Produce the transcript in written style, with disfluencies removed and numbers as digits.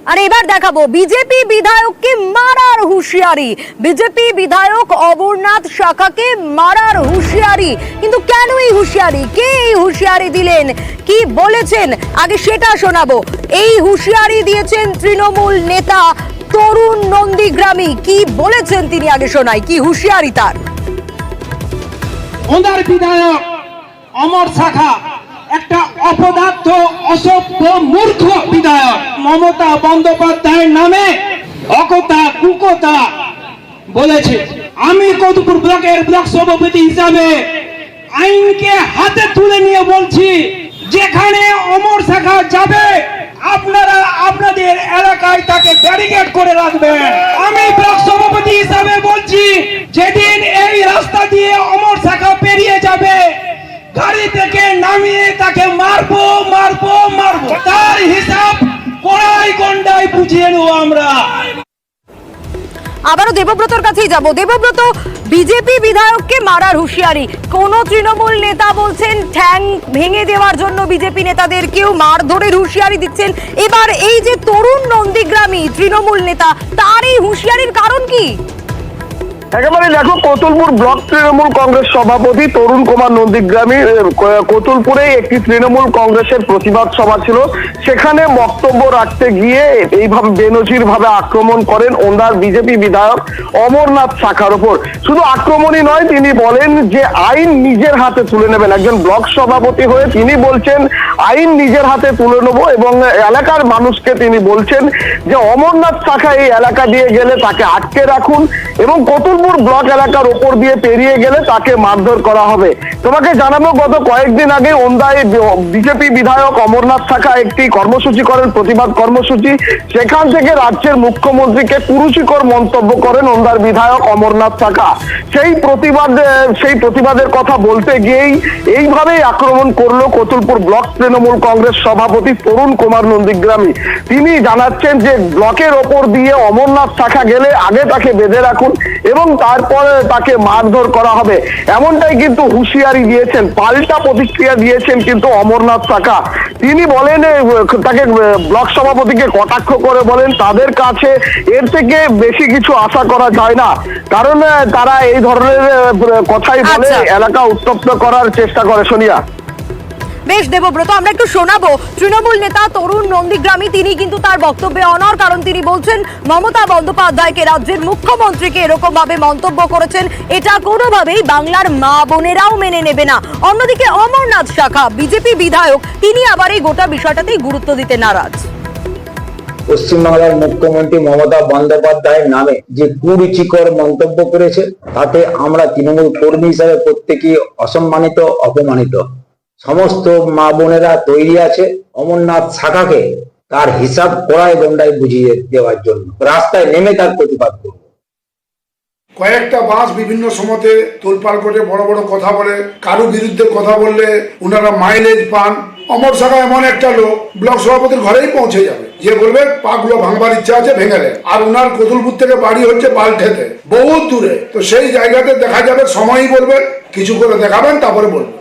আর এবার দেখাবো বিজেপি বিধায়ককে মারার হুঁশিয়ারি। বিজেপি বিধায়ক অমরনাথ শাখাকে মারার হুঁশিয়ারি। কিন্তু কেন এই হুঁশিয়ারি, কে এই হুঁশিয়ারি দিলেন, কি বলেছেন, আগে সেটা শোনাবো। এই হুঁশিয়ারি দিয়েছেন তৃণমূল নেতা তরুণ নন্দীগ্রামী। কি বলেছেন তিনি, আগে শোনাই কি হুঁশিয়ারি তার। ওনার বিধায়ক অমর শাখা একটা অপদার্থ, অসভ্য, মূর্খ বিধায়ক। মমতা বন্দ্যোপাধ্যায়ের নামে অকথা কুকথা বলেছে। আমি কতুপুর ব্লকের ব্লক সভাপতি হিসাবে আইনকে হাতে তুলে নিয়ে বলছি, যেখানে অমর শাখা যাবে আপনারা আপনাদের এলাকায় তাকে ব্যারিকেড করে রাখবেন। আমি ব্লক সভাপতি হিসাবে বলছি, যেদিন এই রাস্তা দিয়ে অমর শাখা পেরিয়ে যাবে গাড়ি থেকে নামিয়ে তাকে মারবো মারবো মারবো, তার হিসাব কড়াই গন্ডায় বুঝিয়ে নেব আমরা। আবারও দেবব্রতর কাছেই যাব। দেবব্রত, বিজেপি বিধায়ককে মারার হুঁশিয়ারি, কোন তৃণমূল নেতা বলছেন ঠ্যাং ভেঙে দেওয়ার জন্য বিজেপি নেতাদেরকেও মারধরের হুঁশিয়ারি দিচ্ছেন। এবার এই যে তরুণ নন্দীগ্রামী তৃণমূল নেতা, তার এই হুঁশিয়ারির কারণ কি? একেবারে দেখো, কতুলপুর ব্লক তৃণমূল কংগ্রেস সভাপতি তরুণ কুমার নন্দীগ্রামী কতুলপুরে একটি তৃণমূল কংগ্রেসের প্রতিবাদ সভা ছিল, সেখানে বক্তব্য রাখতে গিয়ে এইভাবে বেনজির ভাবে আক্রমণ করেন ওনার বিজেপি বিধায়ক অমরনাথ শাখার উপর। শুধু আক্রমণই নয়, তিনি বলেন যে আইন নিজের হাতে তুলে নেবেন। একজন ব্লক সভাপতি হয়ে তিনি বলছেন আইন নিজের হাতে তুলে নেব, এবং এলাকার মানুষকে তিনি বলছেন যে অমরনাথ শাখা এই এলাকা দিয়ে গেলে তাকে আটকে রাখুন, এবং কতুলপুর ব্লক এলাকার উপর দিয়ে পেরিয়ে গেলে তাকে মারধর করা হবে। তোমাকে জানাবো, গত কয়েকদিন আগে ওন্দায় বিজেপি বিধায়ক অমরনাথ শাখা একটি কর্মসূচি করেন, প্রতিবাদ কর্মসূচি। সেখান থেকে রাজ্যের মুখ্যমন্ত্রীকে কুরুচিকর মন্তব্য করেন ওন্দার বিধায়ক অমরনাথ শাখা। সেই প্রতিবাদের কথা বলতে গিয়েই এইভাবেই আক্রমণ করলো কতুলপুর ব্লক তৃণমূল কংগ্রেস সভাপতি তরুণ কুমার নন্দীগ্রামী। তিনি জানাচ্ছেন যে ব্লকের ওপর দিয়ে অমরনাথ শাখা গেলে আগে তাকে বেঁধে রাখুন এবং তারপরে তাকে মারধর করা হবে, এমনটাই কিন্তু হুঁশিয়ারি দিয়েছেন। পাল্টা প্রতিক্রিয়া দিয়েছেন কিন্তু অমরনাথ শাখা। তিনি বলেন, তাকে ব্লক সভাপতিকে কটাক্ষ করে বলেন তাদের কাছে এর থেকে বেশি কিছু আশা করা যায় না, কারণ তারা এই ধরনের কথাই বলে এলাকা উত্তপ্ত করার চেষ্টা করে। সোনিয়া, বেশ দেবব্রত, আমরা একটু শোনাবো তৃণমূল নেতা তরুণ নন্দীগ্রামী। তিনি কিন্তু তার বক্তব্যে অনড়, কারণ তিনি বলছেন মমতা বন্দ্যোপাধ্যায়কে, রাজ্যের মুখ্যমন্ত্রীকে এরকম ভাবে মন্তব্য করেছেন, এটা কোনোভাবেই বাংলার মা বোনেরাও মেনে নেবে না। অন্যদিকে অমরনাথ শাখা বিজেপি বিধায়ক, তিনি আবার এই গোটা বিষয়টাতেই গুরুত্ব দিতে নারাজ। পশ্চিমবাংলার মুখ্যমন্ত্রী মমতা বন্দ্যোপাধ্যায়ের নামে যে কুরুচিকর মন্তব্য করেছে, তাতে আমরা তৃণমূল কর্মী হিসাবে প্রত্যেকেই অসম্মানিত, অপমানিত। সমস্ত মা বোনেরা তৈরি আছে অমরনাথ শাখাকে তার হিসাব কড়াই গন্ডায় বুঝিয়ে দেওয়ার জন্য। রাস্তায় নেমে তার প্রতিবাদ করব। কয়েকটা বাস বিভিন্ন সময়তে তোলপাড় করে বড় বড় কথা বলে, কারো বিরুদ্ধে কথা বললে উনারা মাইলেজ পান। অমর শাখা এমন একটা লোক, ব্লক সভাপতির ঘরেই পৌঁছে যাবে, যে বলবে পাগুলো ভাঙবার ইচ্ছা আছে ভেঙে দেয়। আর উনার কতুলপুর থেকে বাড়ি হচ্ছে বালঠেতে, বহুত দূরে। তো সেই জায়গাতে দেখা যাবে, সময়ই বলবে, কিছু করে দেখাবেন, তারপরে বলবেন।